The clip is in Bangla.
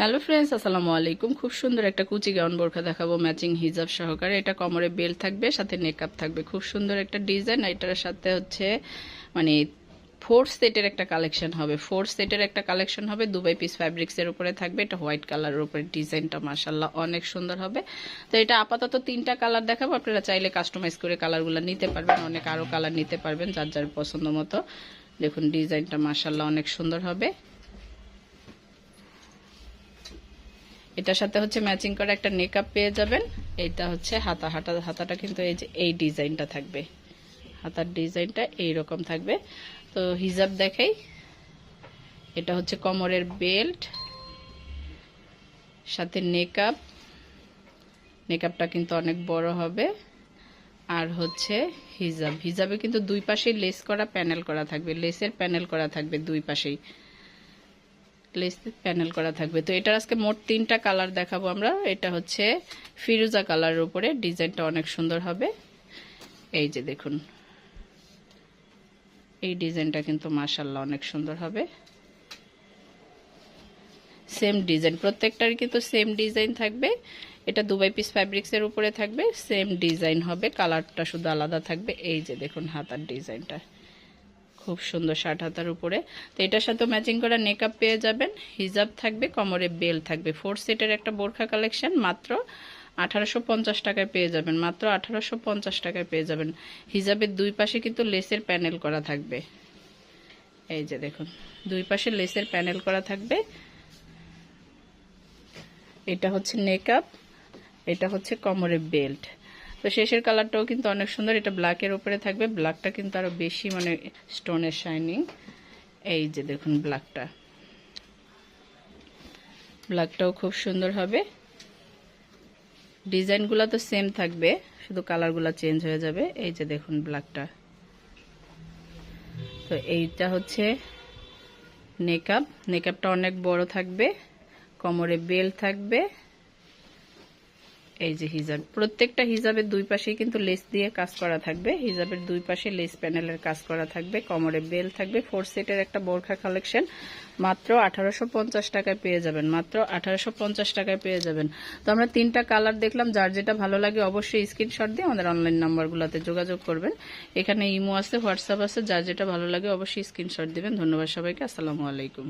হ্যালো ফ্রেন্ডস, আসসালামু আলাইকুম। খুব সুন্দর একটা কুচি গাউন বোরখা দেখাবো ম্যাচিং হিজাব সহকারে। এটা কোমরে বেল থাকবে, সাথে নেকআপ থাকবে। খুব সুন্দর একটা ডিজাইন। এটার সাথে হচ্ছে মানে ফোর সেটের একটা কালেকশন হবে। দুবাই পিস ফ্যাব্রিক্সের উপরে থাকবে। এটা হোয়াইট কালারের উপরে ডিজাইনটা মাশাআল্লাহ অনেক সুন্দর হবে। তো এটা আপাতত 3টা কালার দেখাবো। আপনারা চাইলে কাস্টমাইজ করে কালারগুলো নিতে পারবেন, অনেক আরো কালার নিতে পারবেন যার যার পছন্দ মতো। দেখুন ডিজাইনটা মাশাআল্লাহ অনেক সুন্দর হবে। এটার সাথে হচ্ছে ম্যাচিং করা একটা নেকআপ পেয়ে যাবেন। এটা হচ্ছে হাতাটা কিন্তু এই যে এই ডিজাইনটা থাকবে। হাতার ডিজাইনটা এইরকম থাকবে। তো হিজাব দেখাই। এটা হচ্ছে কোমরের বেল্ট, সাথে নেকআপটা কিন্তু অনেক বড় হবে। আর হচ্ছে হিজাবে কিন্তু দুই পাশেই লেস করা প্যানেল করা থাকবে। লেসের প্যানেল করা থাকবে দুই পাশেই, লেস প্যানেল করা থাকবে। তো এটার আজকে মোট 3টা কালার দেখাবো আমরা। এটা হচ্ছে ফিরোজা কালারের উপরে, ডিজাইনটা অনেক সুন্দর হবে। এই যে দেখুন, এই ডিজাইনটা কিন্তু মাশাআল্লাহ অনেক সুন্দর হবে। সেম ডিজাইন, প্রত্যেকটার কিন্তু সেম ডিজাইন থাকবে। এটা দুবাই পিস ফ্যাব্রিক্সের উপরে থাকবে, সেম ডিজাইন হবে, কালারটা শুধু আলাদা থাকবে। এই যে দেখুন হাতার ডিজাইনটা খুব সুন্দর, শার্ট হাতার উপরে। তো এটার সাথে ম্যাচিং করা নেকআপ পেয়ে যাবেন। হিজাব থাকবে, কোমরে বেল থাকবে। 4 সেটের একটা বোরখা কালেকশন মাত্র 1850 টাকায় পেয়ে যাবেন। মাত্র 1850 টাকায় পেয়ে যাবেন। হিজাবের দুই পাশে কিন্তু লেসের প্যানেল করা থাকবে। এই যে দেখুন, দুই পাশে লেসের প্যানেল করা থাকবে। এটা হচ্ছে নেকআপ, এটা হচ্ছে কোমরে বেল্ট। তো শেষের কালারটাও কিন্তু অনেক সুন্দর। এটা ব্ল্যাকের উপরে থাকবে। ব্ল্যাকটা কিন্তু আরো বেশি মানে স্টোনের শাইনিং। এই যে দেখুন ব্ল্যাকটাও খুব সুন্দর হবে। ডিজাইনগুলো তো সেম থাকবে, শুধু কালারগুলো চেঞ্জ হয়ে যাবে। এই যে দেখুন তো এইটা হচ্ছে নেকআপটা অনেক বড় থাকবে, কোমরে বেল থাকবে। এই যে হিজাব, প্রত্যেকটা হিজাবের দুই পাশেই কিন্তু লেস দিয়ে কাজ করা থাকবে। হিজাবের দুই পাশে লেস প্যানেলের কাজ করা থাকবে, কোমরে বেল থাকবে। 4 সেটের একটা বোরখা কালেকশন মাত্র 1850 টাকায় পেয়ে যাবেন। মাত্র 1850 টাকায় পেয়ে যাবেন। তো আমরা 3টা কালার দেখলাম। যার যেটা ভালো লাগে অবশ্যই স্ক্রিনশট দিয়ে আমাদের অনলাইন নাম্বারগুলোতে যোগাযোগ করবেন। এখানে ইমো আছে, হোয়াটসঅ্যাপ আছে। যার যেটা ভালো লাগে অবশ্যই স্ক্রিনশট দিবেন। ধন্যবাদ সবাইকে। আসসালামু আলাইকুম।